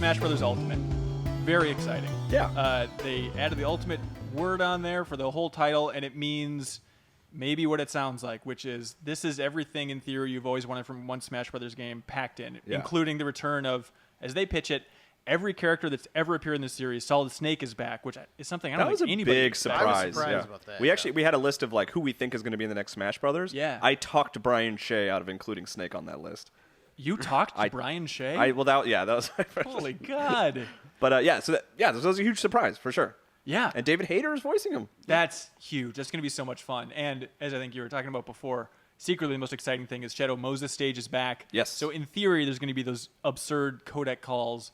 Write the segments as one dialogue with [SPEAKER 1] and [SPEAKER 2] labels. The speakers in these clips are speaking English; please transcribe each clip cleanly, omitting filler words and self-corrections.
[SPEAKER 1] Smash Bros. Ultimate. Very exciting.
[SPEAKER 2] Yeah.
[SPEAKER 1] They added the Ultimate word on there for the whole title, and it means maybe what it sounds like, which is this is everything in theory you've always wanted from one Smash Brothers game packed in, including the return of, as they pitch it, every character that's ever appeared in the series. Solid Snake is back, which is something I don't think anybody
[SPEAKER 2] big
[SPEAKER 1] expected.
[SPEAKER 2] surprise.
[SPEAKER 3] I was surprised about that.
[SPEAKER 2] We had a list of like who we think is going to be in the next Smash Brothers.
[SPEAKER 1] Yeah.
[SPEAKER 2] I talked Brian Shea out of including Snake on that list.
[SPEAKER 1] You talked to Brian Shea?
[SPEAKER 2] That was my first.
[SPEAKER 1] Holy God.
[SPEAKER 2] But that was a huge surprise for sure.
[SPEAKER 1] Yeah.
[SPEAKER 2] And David Hayter is voicing him.
[SPEAKER 1] That's huge. That's going to be so much fun. And as I think you were talking about before, secretly the most exciting thing is Shadow Moses stage is back.
[SPEAKER 2] Yes.
[SPEAKER 1] So in theory, there's going to be those absurd codec calls.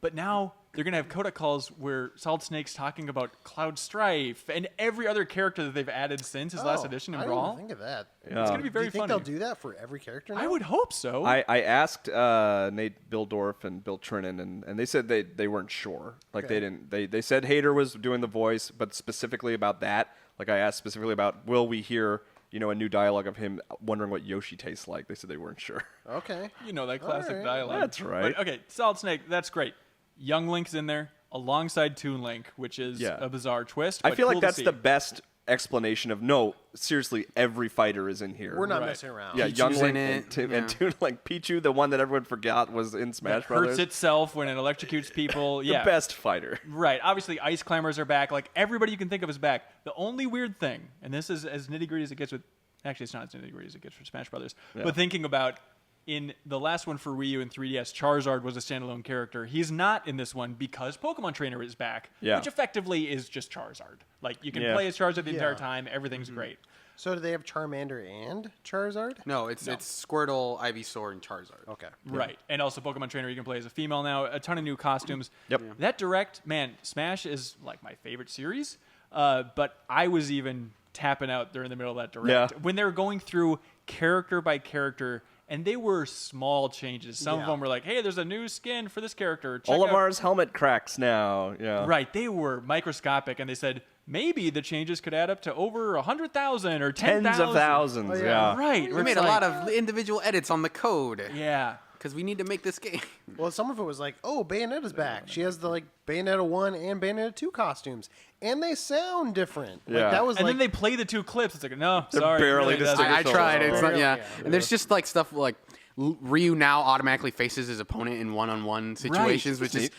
[SPEAKER 1] But now they're going to have codec calls where Solid Snake's talking about Cloud Strife and every other character that they've added since his last edition in
[SPEAKER 3] I
[SPEAKER 1] Brawl.
[SPEAKER 3] didn't think of that.
[SPEAKER 2] Yeah.
[SPEAKER 1] It's going to be very
[SPEAKER 3] Do you think
[SPEAKER 1] funny.
[SPEAKER 3] they'll do that for every character now?
[SPEAKER 1] I would hope so.
[SPEAKER 2] I asked Nate Bildorf and Bill Trinan, and they said they weren't sure. Like they didn't. They said Hayter was doing the voice, but specifically about that. Like I asked specifically about will we hear a new dialogue of him wondering what Yoshi tastes like. They said they weren't sure.
[SPEAKER 3] Okay.
[SPEAKER 1] That classic
[SPEAKER 3] right.
[SPEAKER 1] dialogue.
[SPEAKER 2] That's right.
[SPEAKER 1] But, okay, Solid Snake, that's great. Young Link's in there alongside Toon Link, which is a bizarre twist.
[SPEAKER 2] I
[SPEAKER 1] but
[SPEAKER 2] feel
[SPEAKER 1] cool
[SPEAKER 2] like
[SPEAKER 1] to
[SPEAKER 2] that's
[SPEAKER 1] see.
[SPEAKER 2] the best explanation of no. Seriously, every fighter is in here.
[SPEAKER 3] We're not
[SPEAKER 1] Right.
[SPEAKER 3] messing around.
[SPEAKER 2] Yeah,
[SPEAKER 4] Pichu's
[SPEAKER 2] Young
[SPEAKER 4] in
[SPEAKER 2] Link
[SPEAKER 4] it,
[SPEAKER 2] and Toon Link. Pichu, the one that everyone forgot was in Smash Brothers.
[SPEAKER 1] Hurts itself when it electrocutes people.
[SPEAKER 2] The best fighter.
[SPEAKER 1] Right. Obviously, Ice Climbers are back. Like, everybody you can think of is back. The only weird thing, and this is as nitty-gritty as it gets with... Actually, it's not as nitty-gritty as it gets for Smash Brothers.
[SPEAKER 2] Yeah.
[SPEAKER 1] But thinking about... In the last one for Wii U and 3DS, Charizard was a standalone character. He's not in this one because Pokemon Trainer is back, which effectively is just Charizard. Like, you can play as Charizard the entire time. Everything's great.
[SPEAKER 3] So do they have Charmander and Charizard?
[SPEAKER 4] No, it's Squirtle, Ivysaur, and Charizard.
[SPEAKER 3] Okay.
[SPEAKER 1] Right. And also Pokemon Trainer you can play as a female now. A ton of new costumes.
[SPEAKER 2] Yep.
[SPEAKER 1] That Direct, man, Smash is like my favorite series. But I was even tapping out during the middle of that Direct.
[SPEAKER 2] Yeah.
[SPEAKER 1] When they were going through character by character, and they were small changes. Some of them were like, hey, there's a new skin for this character. Check out.
[SPEAKER 2] Olimar's helmet cracks now. Yeah.
[SPEAKER 1] Right. They were microscopic, and they said maybe the changes could add up to over 100,000 or 10,000.
[SPEAKER 2] Tens of thousands.
[SPEAKER 3] Oh, yeah.
[SPEAKER 2] yeah.
[SPEAKER 1] Right.
[SPEAKER 4] We made a lot of individual edits on the code.
[SPEAKER 1] Yeah.
[SPEAKER 4] Because we need to make this game.
[SPEAKER 3] Well, some of it was like, oh, Bayonetta's back. She has the Bayonetta 1 and Bayonetta 2 costumes. And they sound different.
[SPEAKER 2] Yeah.
[SPEAKER 3] Like, that was
[SPEAKER 1] And
[SPEAKER 3] like...
[SPEAKER 1] then they play the two clips. It's like, no,
[SPEAKER 2] They're
[SPEAKER 1] sorry.
[SPEAKER 2] barely
[SPEAKER 1] it really doesn't.
[SPEAKER 2] distinguishable.
[SPEAKER 4] I tried. It's not,
[SPEAKER 3] Barely,
[SPEAKER 4] yeah.
[SPEAKER 3] yeah.
[SPEAKER 4] And there's just like stuff like Ryu now automatically faces his opponent in one-on-one situations, which is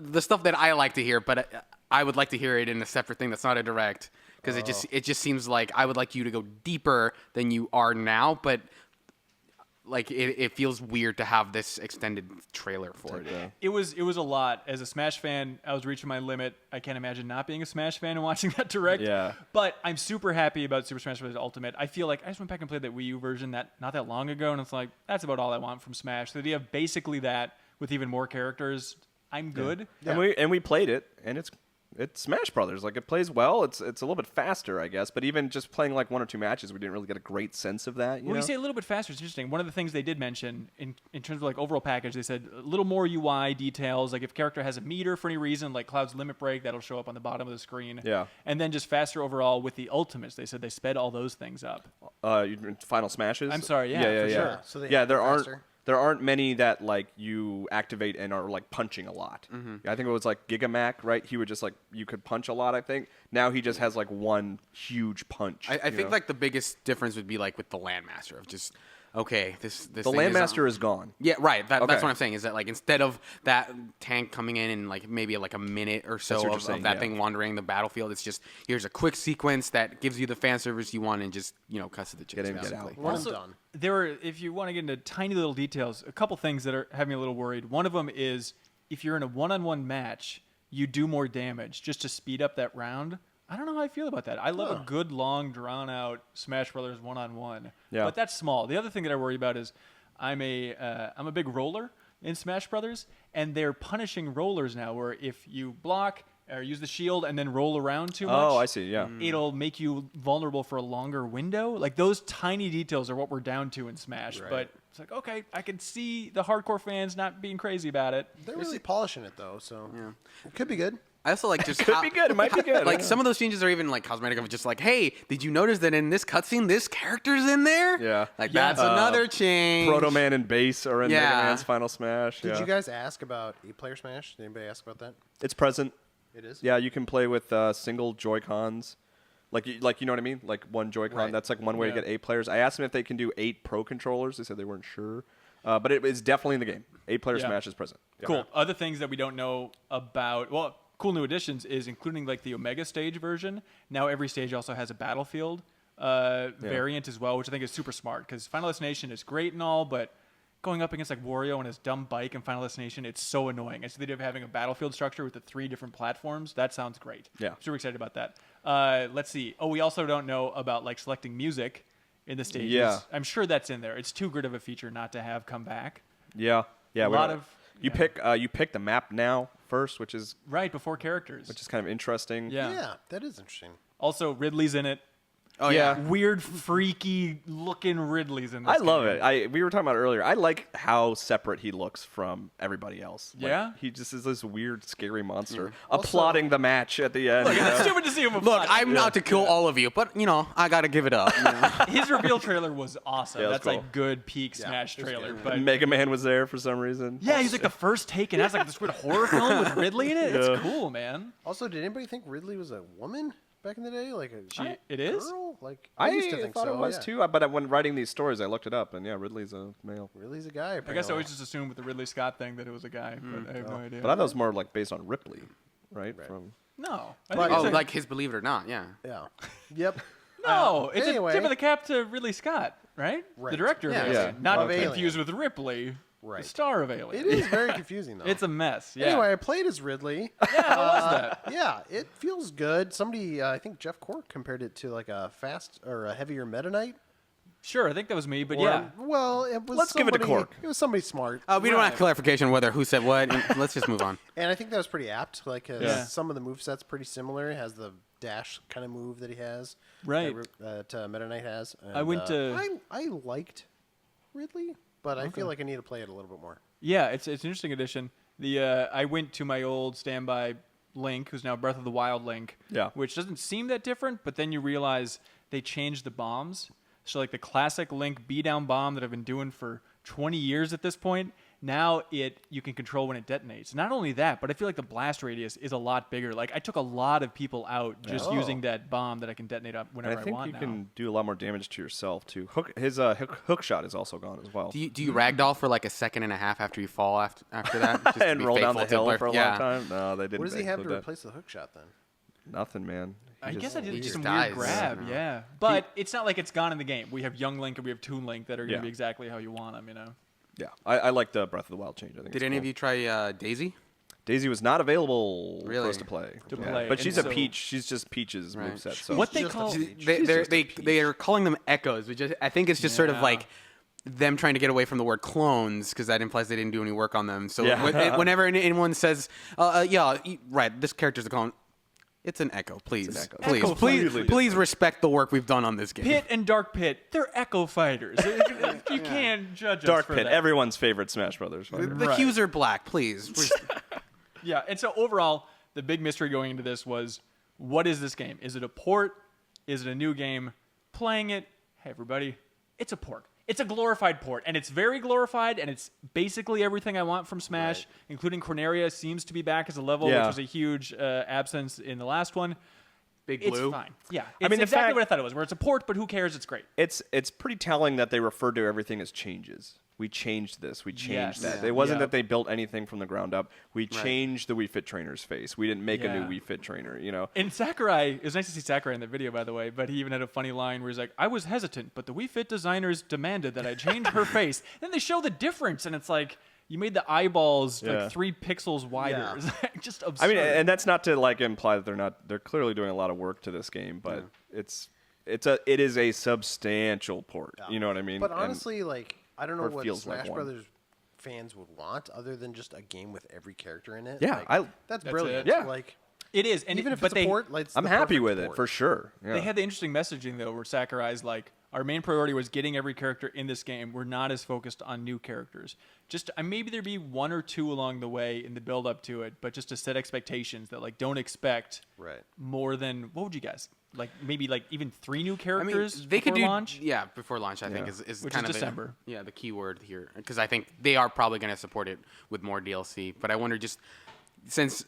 [SPEAKER 4] the stuff that I like to hear. But I would like to hear it in a separate thing that's not a direct, because it just seems like I would like you to go deeper than you are now, but. Like it feels weird to have this extended trailer for it.
[SPEAKER 1] It was a lot. As a Smash fan, I was reaching my limit. I can't imagine not being a Smash fan and watching that Direct.
[SPEAKER 2] Yeah.
[SPEAKER 1] But I'm super happy about Super Smash Bros. Ultimate. I feel like I just went back and played that Wii U version not that long ago, and it's like, that's about all I want from Smash. The idea of basically that with even more characters, I'm good.
[SPEAKER 2] Yeah. And we played it, and it's Smash Brothers. Like, it plays well. It's a little bit faster, I guess. But even just playing like one or two matches, we didn't really get a great sense of that.
[SPEAKER 1] When you say a little bit faster, it's interesting. One of the things they did mention in terms of like overall package, they said a little more UI details. Like if character has a meter for any reason, like Cloud's Limit Break, that'll show up on the bottom of the screen.
[SPEAKER 2] Yeah.
[SPEAKER 1] And then just faster overall with the Ultimates. They said they sped all those things up.
[SPEAKER 2] Final Smashes.
[SPEAKER 1] I'm sorry, yeah, for sure.
[SPEAKER 3] So they
[SPEAKER 2] there
[SPEAKER 3] faster.
[SPEAKER 2] aren't many that like you activate and are like punching a lot. I think it was like Gigamac, right? He would just like you could punch a lot. I think now he just has like one huge punch.
[SPEAKER 4] I think like the biggest difference would be like with the Landmaster of just this
[SPEAKER 2] the
[SPEAKER 4] thing
[SPEAKER 2] Landmaster is gone.
[SPEAKER 4] Yeah, right. That's
[SPEAKER 2] Okay.
[SPEAKER 4] what I'm saying. Is that like instead of that tank coming in like maybe like a minute or
[SPEAKER 2] That's
[SPEAKER 4] so
[SPEAKER 2] what you're
[SPEAKER 4] of
[SPEAKER 2] saying,
[SPEAKER 4] that
[SPEAKER 2] yeah.
[SPEAKER 4] thing wandering the battlefield, it's just here's a quick sequence that gives you the fan service you want and just cuts to the chase.
[SPEAKER 2] Get in, get
[SPEAKER 4] basically.
[SPEAKER 2] out.
[SPEAKER 3] One
[SPEAKER 1] Also,
[SPEAKER 3] and done.
[SPEAKER 1] There were, if you want to get into tiny little details, a couple things that are having me a little worried. One of them is if you're in a one-on-one match, you do more damage just to speed up that round. I don't know how I feel about that. I love a good, long, drawn-out Smash Brothers one-on-one.
[SPEAKER 2] Yeah.
[SPEAKER 1] But that's small. The other thing that I worry about is I'm a big roller in Smash Brothers, and they're punishing rollers now where if you block or use the shield and then roll around too much.
[SPEAKER 2] Oh, I see. Yeah.
[SPEAKER 1] It'll make you vulnerable for a longer window. Like those tiny details are what we're down to in Smash.
[SPEAKER 3] Right.
[SPEAKER 1] But it's like, okay, I can see the hardcore fans not being crazy about it.
[SPEAKER 3] They're really polishing it, though, so it could be good.
[SPEAKER 4] I also like just
[SPEAKER 2] Could be good. It might be good.
[SPEAKER 4] Like some of those changes are even like cosmetic of just like, hey, did you notice that in this cutscene this character's in there?
[SPEAKER 2] Yeah.
[SPEAKER 4] Like that's another change.
[SPEAKER 2] Proto Man and Bass are in Mega Man's Final Smash.
[SPEAKER 3] Did you guys ask about 8-player Smash? Did anybody ask about that?
[SPEAKER 2] It's present.
[SPEAKER 3] It is?
[SPEAKER 2] Yeah, you can play with single Joy-Cons. Like you know what I mean? Like one Joy-Con.
[SPEAKER 3] Right.
[SPEAKER 2] That's like one way to get 8 players. I asked them if they can do 8 Pro controllers. They said they weren't sure. But it is definitely in the game. 8-player Smash is present. Yeah.
[SPEAKER 1] Cool. Other things that we don't know about, well, cool new additions is including like the Omega stage version. Now every stage also has a battlefield variant as well, which I think is super smart because Final Destination is great and all, but going up against like Wario and his dumb bike in Final Destination, it's so annoying. Instead of having a battlefield structure with the 3 different platforms, that sounds great.
[SPEAKER 2] Yeah.
[SPEAKER 1] Super excited about that. Let's see. Oh, we also don't know about like selecting music in the stages.
[SPEAKER 2] Yeah.
[SPEAKER 1] I'm sure that's in there. It's too good of a feature not to have come back.
[SPEAKER 2] Yeah.
[SPEAKER 1] A lot of
[SPEAKER 2] you pick the map now first, which is
[SPEAKER 1] right before characters.
[SPEAKER 2] kind of interesting.
[SPEAKER 1] Yeah.
[SPEAKER 3] That is interesting.
[SPEAKER 1] Also, Ridley's in it.
[SPEAKER 4] Oh yeah.
[SPEAKER 1] Weird, freaky looking Ridley's in this
[SPEAKER 2] I love
[SPEAKER 1] game.
[SPEAKER 2] it. We were talking about it earlier. I like how separate he looks from everybody else. Like,
[SPEAKER 1] Yeah?
[SPEAKER 2] he just is this weird, scary monster applauding the match at the end.
[SPEAKER 1] Look,
[SPEAKER 2] you know?
[SPEAKER 1] it's stupid to see him.
[SPEAKER 4] Look, I'm out to kill all of you, but I gotta give it up.
[SPEAKER 1] His reveal trailer was awesome.
[SPEAKER 2] Yeah, it was
[SPEAKER 1] That's
[SPEAKER 2] cool.
[SPEAKER 1] like good peak Smash trailer. But
[SPEAKER 2] Mega Man was there for some reason.
[SPEAKER 1] yeah, he's like the first take, and that's like this weird horror film with Ridley in it. It's cool, man.
[SPEAKER 3] Also, did anybody think Ridley was a woman back in the day? Like
[SPEAKER 1] It is?
[SPEAKER 3] girl? Like
[SPEAKER 2] I
[SPEAKER 3] used to think
[SPEAKER 2] thought
[SPEAKER 3] so,
[SPEAKER 2] it was
[SPEAKER 3] yeah.
[SPEAKER 2] too, but when writing these stories, I looked it up, and yeah, Ridley's a male.
[SPEAKER 3] Ridley's a guy.
[SPEAKER 1] I
[SPEAKER 3] Apparently.
[SPEAKER 1] guess I always just assumed with the Ridley Scott thing that it was a guy, but I have no idea.
[SPEAKER 2] But I thought it was more like based on Ripley, right? From
[SPEAKER 1] no. I
[SPEAKER 3] But-
[SPEAKER 1] think
[SPEAKER 4] Oh,
[SPEAKER 1] it's
[SPEAKER 4] like his Believe It or Not, yeah.
[SPEAKER 3] Yeah. Yep.
[SPEAKER 1] no, it's
[SPEAKER 3] anyway.
[SPEAKER 1] a tip of the cap to Ridley Scott, right? The
[SPEAKER 3] Right.
[SPEAKER 1] director
[SPEAKER 4] Yeah.
[SPEAKER 1] of Alien.
[SPEAKER 2] Yeah.
[SPEAKER 1] Not
[SPEAKER 3] Of Alien.
[SPEAKER 1] confused with Ripley,
[SPEAKER 3] Right.
[SPEAKER 1] the star of Alien.
[SPEAKER 3] It is very confusing though.
[SPEAKER 1] It's a mess. Yeah.
[SPEAKER 3] Anyway, I played as Ridley.
[SPEAKER 1] yeah, how was that?
[SPEAKER 3] Yeah, it feels good. Somebody, I think Jeff Cork compared it to like a fast or a heavier Meta Knight.
[SPEAKER 1] Sure, I think that was me, but
[SPEAKER 3] Or-
[SPEAKER 1] yeah.
[SPEAKER 3] Well, it was.
[SPEAKER 2] Let's give it to
[SPEAKER 3] somebody-
[SPEAKER 2] Cork.
[SPEAKER 3] It was somebody smart,
[SPEAKER 4] We don't have clarification whether who said what. And let's just move on.
[SPEAKER 3] and I think that was pretty apt. Like
[SPEAKER 1] Yeah.
[SPEAKER 3] some of the movesets pretty similar. It has the dash kind of move that he has.
[SPEAKER 1] Right.
[SPEAKER 3] That Meta Knight has. And,
[SPEAKER 1] I went to-
[SPEAKER 3] I liked Ridley, but I feel like I need to play it a little bit more.
[SPEAKER 1] Yeah, it's an interesting addition. I went to my old standby Link, who's now Breath of the Wild Link,
[SPEAKER 2] Yeah.
[SPEAKER 1] which doesn't seem that different, but then you realize they changed the bombs. So like the classic Link B-down bomb that I've been doing for 20 years at this point, now you can control when it detonates. Not only that, but I feel like the blast radius is a lot bigger. Like I took a lot of people out just using that bomb that I can detonate up
[SPEAKER 2] and
[SPEAKER 1] whenever
[SPEAKER 2] I think
[SPEAKER 1] want
[SPEAKER 2] you
[SPEAKER 1] now.
[SPEAKER 2] can do a lot more damage to yourself too. His hook shot is also gone as well.
[SPEAKER 4] Do you ragdoll for like a second and a half after you fall after that? Just to
[SPEAKER 2] and
[SPEAKER 4] be
[SPEAKER 2] roll down
[SPEAKER 4] faithful
[SPEAKER 2] the
[SPEAKER 4] to
[SPEAKER 2] hill
[SPEAKER 4] Blair?
[SPEAKER 2] for a long time. No, they didn't.
[SPEAKER 3] What does he have to
[SPEAKER 2] include that.
[SPEAKER 3] replace the hook shot then?
[SPEAKER 2] Nothing, man.
[SPEAKER 1] I guess I did
[SPEAKER 4] he
[SPEAKER 1] some
[SPEAKER 4] just
[SPEAKER 1] weird
[SPEAKER 4] dies.
[SPEAKER 1] grab,
[SPEAKER 4] No.
[SPEAKER 1] yeah. But it's not like it's gone in the game. We have Young Link and we have Toon Link that are going to
[SPEAKER 2] Yeah.
[SPEAKER 1] be exactly how you want them, you know?
[SPEAKER 2] Yeah, I like the Breath of the Wild change. I think.
[SPEAKER 4] Did
[SPEAKER 2] it's
[SPEAKER 4] any
[SPEAKER 2] cool.
[SPEAKER 4] of you try Daisy?
[SPEAKER 2] Daisy was not available for
[SPEAKER 4] Really?
[SPEAKER 2] us to play.
[SPEAKER 1] To
[SPEAKER 2] Yeah.
[SPEAKER 1] play,
[SPEAKER 2] But
[SPEAKER 1] and
[SPEAKER 2] she's a
[SPEAKER 1] so-
[SPEAKER 2] Peach. She's just Peach's
[SPEAKER 4] Right.
[SPEAKER 2] moveset. So
[SPEAKER 1] What they
[SPEAKER 3] Just a
[SPEAKER 1] call
[SPEAKER 3] peach.
[SPEAKER 4] They are calling them echoes, which I think it's just sort of
[SPEAKER 1] Yeah.
[SPEAKER 4] like them trying to get away from the word clones because that implies they didn't do any work on them. So
[SPEAKER 2] Yeah.
[SPEAKER 4] whenever anyone says, right, this character's a clone, it's an echo. Please,
[SPEAKER 2] It's an echo.
[SPEAKER 4] please,
[SPEAKER 2] Echo
[SPEAKER 4] please,
[SPEAKER 2] completely
[SPEAKER 4] please
[SPEAKER 2] different.
[SPEAKER 4] respect the work we've done on this game.
[SPEAKER 1] Pit and Dark Pit, they're Echo Fighters. You can't judge us
[SPEAKER 2] Dark
[SPEAKER 1] for
[SPEAKER 2] Pit,
[SPEAKER 1] that.
[SPEAKER 2] everyone's favorite Smash Brothers.
[SPEAKER 4] The
[SPEAKER 2] fighter.
[SPEAKER 1] Right.
[SPEAKER 4] hues are black, please.
[SPEAKER 1] Yeah, and so overall, the big mystery going into this was, what is this game? Is it a port? Is it a new game? Playing it, hey everybody, it's a port. It's a glorified port, and it's very glorified, and it's basically everything I want from Smash, including Corneria seems to be back as a level,
[SPEAKER 2] Yeah.
[SPEAKER 1] which was a huge absence in the last one.
[SPEAKER 4] Big
[SPEAKER 1] It's
[SPEAKER 4] blue.
[SPEAKER 1] fine. Yeah, it's
[SPEAKER 2] mean, the
[SPEAKER 1] exactly
[SPEAKER 2] fact-
[SPEAKER 1] what I thought it was, where it's a port, but who cares? It's great.
[SPEAKER 2] It's pretty telling that they referred to everything as changes. We changed this. We changed
[SPEAKER 1] Yes.
[SPEAKER 2] that.
[SPEAKER 1] Yeah.
[SPEAKER 2] It wasn't
[SPEAKER 1] Yeah.
[SPEAKER 2] that they built anything from the ground up. We changed the Wii Fit trainer's face. We didn't make a new
[SPEAKER 1] Yeah.
[SPEAKER 2] Wii Fit trainer. You know.
[SPEAKER 1] And Sakurai, it was nice to see Sakurai in the video, by the way, but he even had a funny line where he's like, I was hesitant, but the Wii Fit designers demanded that I change her face. Then they show the difference, and it's like, you made the eyeballs
[SPEAKER 2] Yeah.
[SPEAKER 1] like 3 pixels wider.
[SPEAKER 3] Yeah.
[SPEAKER 1] It's like just absurd.
[SPEAKER 2] I mean, and that's not to like imply that they're not. They're clearly doing a lot of work to this game, but it is a substantial port. You know what I mean?
[SPEAKER 3] But
[SPEAKER 2] And-
[SPEAKER 3] honestly, like I don't know
[SPEAKER 2] or it
[SPEAKER 3] what
[SPEAKER 2] feels like
[SPEAKER 3] Smash
[SPEAKER 2] one.
[SPEAKER 3] Brothers fans would want other than just a game with every character in it.
[SPEAKER 2] Yeah,
[SPEAKER 3] Like, that's
[SPEAKER 1] That's
[SPEAKER 3] brilliant.
[SPEAKER 1] it.
[SPEAKER 2] Yeah.
[SPEAKER 3] Like
[SPEAKER 1] it is. And
[SPEAKER 3] even if
[SPEAKER 1] but
[SPEAKER 3] it's a port, like, it's
[SPEAKER 2] I'm
[SPEAKER 3] the
[SPEAKER 2] happy
[SPEAKER 3] perfect
[SPEAKER 2] with it
[SPEAKER 3] port.
[SPEAKER 2] for sure. Yeah.
[SPEAKER 1] they had the interesting messaging, though, where Sakurai's like, our main priority was getting every character in this game. We're not as focused on new characters. Just maybe there'd be 1 or 2 along the way in the build up to it, but just to set expectations that like don't expect more than what would you guys like? Maybe like even 3 new characters.
[SPEAKER 4] They could do
[SPEAKER 1] launch.
[SPEAKER 4] Yeah, before launch. I think is
[SPEAKER 1] which
[SPEAKER 4] kind
[SPEAKER 1] is
[SPEAKER 4] of
[SPEAKER 1] December.
[SPEAKER 4] The key word here, because I think they are probably going to support it with more DLC. But I wonder, just since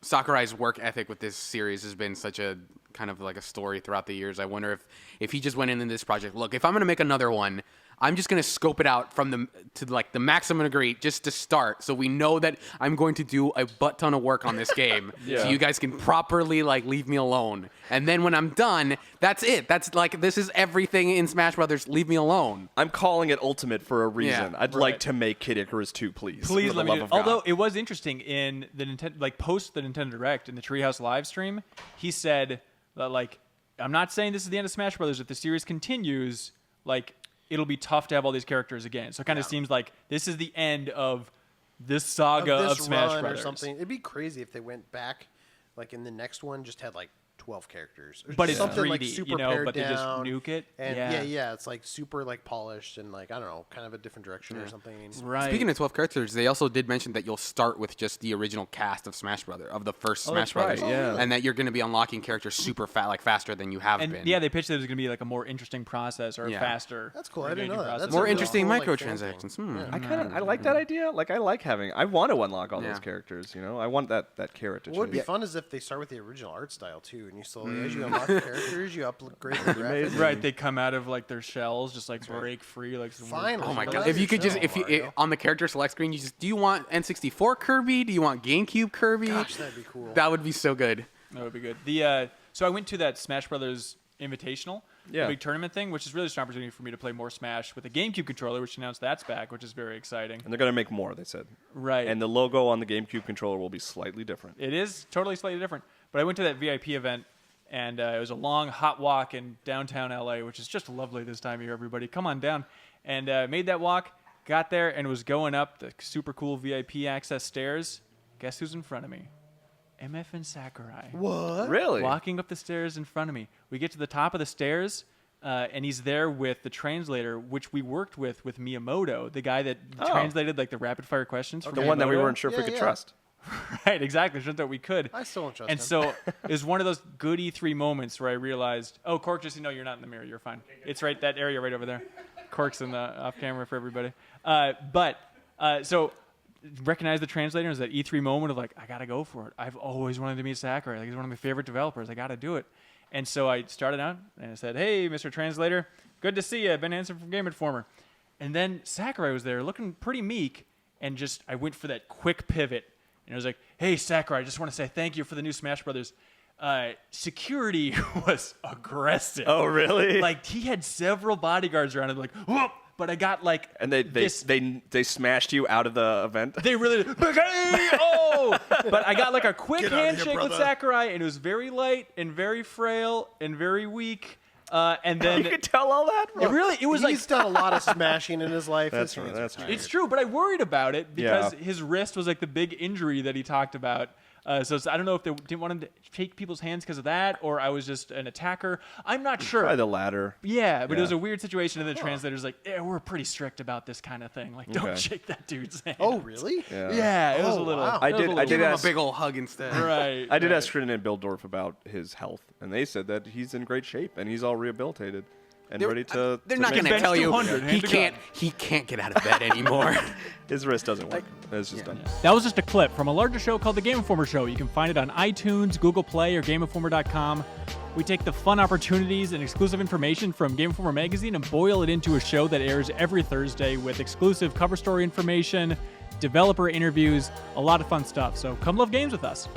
[SPEAKER 4] Sakurai's work ethic with this series has been such a kind of like a story throughout the years, I wonder if he just went into this project, look, if I'm going to make another one, I'm just going to scope it out from the maximum degree just to start, so we know that I'm going to do a butt ton of work on this game, so you guys can properly like leave me alone. And then when I'm done, that's it. That's like, this is everything in Smash Brothers. Leave me alone.
[SPEAKER 2] I'm calling it Ultimate for a reason.
[SPEAKER 4] Yeah,
[SPEAKER 2] I'd like to make Kid Icarus 2, please.
[SPEAKER 1] Please
[SPEAKER 2] for
[SPEAKER 1] let
[SPEAKER 2] the
[SPEAKER 1] me
[SPEAKER 2] love
[SPEAKER 1] do it.
[SPEAKER 2] of God.
[SPEAKER 1] Although it was interesting in the post the Nintendo Direct in the Treehouse live stream, he said that like, I'm not saying this is the end of Smash Brothers. If the series continues, like, it'll be tough to have all these characters again. So it kind of seems like this is the end of this saga of Smash Brothers.
[SPEAKER 3] Or something. It'd be crazy if they went back, like in the next one, just had like 12 characters. Or
[SPEAKER 1] but it's
[SPEAKER 3] something
[SPEAKER 1] 3D,
[SPEAKER 3] like super pared
[SPEAKER 1] but they just
[SPEAKER 3] down,
[SPEAKER 1] nuke it.
[SPEAKER 3] And it's like super like polished and like, I don't know, kind of a different direction or something.
[SPEAKER 1] Right.
[SPEAKER 4] Speaking of 12 characters, they also did mention that you'll start with just the original cast of Smash Brothers, of the first Smash
[SPEAKER 1] that's right,
[SPEAKER 4] Brothers, and that you're going to be unlocking characters super faster than you have
[SPEAKER 1] And
[SPEAKER 4] been.
[SPEAKER 1] yeah, they pitched that it was going to be like a more interesting process or a faster.
[SPEAKER 3] That's cool. I didn't know that.
[SPEAKER 1] process.
[SPEAKER 3] That's
[SPEAKER 4] more
[SPEAKER 3] a real
[SPEAKER 4] interesting
[SPEAKER 3] cool, like,
[SPEAKER 4] microtransactions.
[SPEAKER 2] I like that idea. Like, I like having. I want to unlock all those characters. I want that carrot to
[SPEAKER 3] What would
[SPEAKER 2] chase.
[SPEAKER 3] be fun is if they start with the original art style too, and you slowly, as you unlock the characters, you upgrade the graphics.
[SPEAKER 1] Right, they come out of like their shells, just like break free, like some weird-
[SPEAKER 3] Finally.
[SPEAKER 4] Oh my
[SPEAKER 3] But
[SPEAKER 4] god!
[SPEAKER 3] that's
[SPEAKER 4] If you could just,
[SPEAKER 3] Mario.
[SPEAKER 4] on the character select screen, do you want N64 Kirby? Do you want GameCube Kirby?
[SPEAKER 3] Gosh, that'd be cool.
[SPEAKER 4] That would be so good.
[SPEAKER 1] That would be good. So I went to that Smash Brothers Invitational, the big tournament thing, which is really just an opportunity for me to play more Smash with a GameCube controller, which announced that's back, which is very exciting.
[SPEAKER 2] And they're gonna make more. They said.
[SPEAKER 1] Right.
[SPEAKER 2] And the logo on the GameCube controller will be slightly different.
[SPEAKER 1] It is totally slightly different. But I went to that VIP event, and it was a long, hot walk in downtown LA, which is just lovely this time of year, everybody. Come on down. And made that walk, got there, and was going up the super cool VIP access stairs. Guess who's in front of me? MF and Sakurai.
[SPEAKER 3] What?
[SPEAKER 2] Really?
[SPEAKER 1] Walking up the stairs in front of me. We get to the top of the stairs, and he's there with the translator, which we worked with Miyamoto, the guy that translated like the rapid fire questions. For
[SPEAKER 2] The one that we
[SPEAKER 1] Miyamoto.
[SPEAKER 2] weren't sure if we could trust.
[SPEAKER 1] Right, exactly. Turns out we could.
[SPEAKER 3] I still don't trust
[SPEAKER 1] And
[SPEAKER 3] him.
[SPEAKER 1] so it was one of those good E3 moments where I realized, Cork, just you're not in the mirror. You're fine. It's right, that area right over there. Cork's in the off camera for everybody. So recognize the translator as that E3 moment of like, I got to go for it. I've always wanted to meet Sakurai. Like, he's one of my favorite developers. I got to do it. And so I started out and I said, hey, Mr. Translator, good to see you. I've been answering from Game Informer. And then Sakurai was there looking pretty meek, and just I went for that quick pivot. And I was like, hey, Sakurai, I just want to say thank you for the new Smash Brothers. Security was aggressive.
[SPEAKER 2] Oh, really?
[SPEAKER 1] Like, he had several bodyguards around him, like, whoop! But I got, like,
[SPEAKER 2] And they smashed you out of the event.
[SPEAKER 1] they really did. But I got, like, a quick
[SPEAKER 3] Get out of here,
[SPEAKER 1] handshake with
[SPEAKER 3] brother.
[SPEAKER 1] Sakurai, and it was very light and very frail and very weak. And then
[SPEAKER 2] You could tell all that.
[SPEAKER 1] it was like
[SPEAKER 3] He's done a lot of smashing in his life.
[SPEAKER 2] That's
[SPEAKER 3] His
[SPEAKER 2] right,
[SPEAKER 3] hands are
[SPEAKER 2] that's
[SPEAKER 3] tired.
[SPEAKER 2] right.
[SPEAKER 1] It's true, but I worried about it because
[SPEAKER 2] Yeah.
[SPEAKER 1] his wrist was like the big injury that he talked about. So I don't know if they didn't want him to shake people's hands because of that, or I was just an attacker. I'm not sure.
[SPEAKER 2] Probably the latter.
[SPEAKER 1] Yeah, but it
[SPEAKER 2] Yeah.
[SPEAKER 1] was a weird situation, and the translator's like, we're pretty strict about this kind of thing. Like, don't
[SPEAKER 2] Okay.
[SPEAKER 1] shake that dude's hand.
[SPEAKER 3] Oh, really?
[SPEAKER 1] Yeah, it was a
[SPEAKER 3] Oh,
[SPEAKER 1] little.
[SPEAKER 3] wow.
[SPEAKER 2] I
[SPEAKER 1] it was
[SPEAKER 2] did-
[SPEAKER 1] a little
[SPEAKER 2] I did
[SPEAKER 4] Give him a
[SPEAKER 2] ask-
[SPEAKER 4] big old hug instead.
[SPEAKER 1] Right.
[SPEAKER 2] I did
[SPEAKER 1] right.
[SPEAKER 2] ask Shrinan and Bildorf about his health, and they said that he's in great shape and he's all rehabilitated and ready to.
[SPEAKER 4] They're
[SPEAKER 2] to
[SPEAKER 4] not
[SPEAKER 2] make-
[SPEAKER 4] going to
[SPEAKER 1] bench
[SPEAKER 4] tell you
[SPEAKER 1] 200, hand to
[SPEAKER 4] he can't get out of bed anymore.
[SPEAKER 2] His wrist doesn't work. It's just done.
[SPEAKER 1] That was just a clip from a larger show called The Game Informer Show. You can find it on iTunes, Google Play, or GameInformer.com. We take the fun opportunities and exclusive information from Game Informer magazine and boil it into a show that airs every Thursday with exclusive cover story information, developer interviews, a lot of fun stuff. So come love games with us.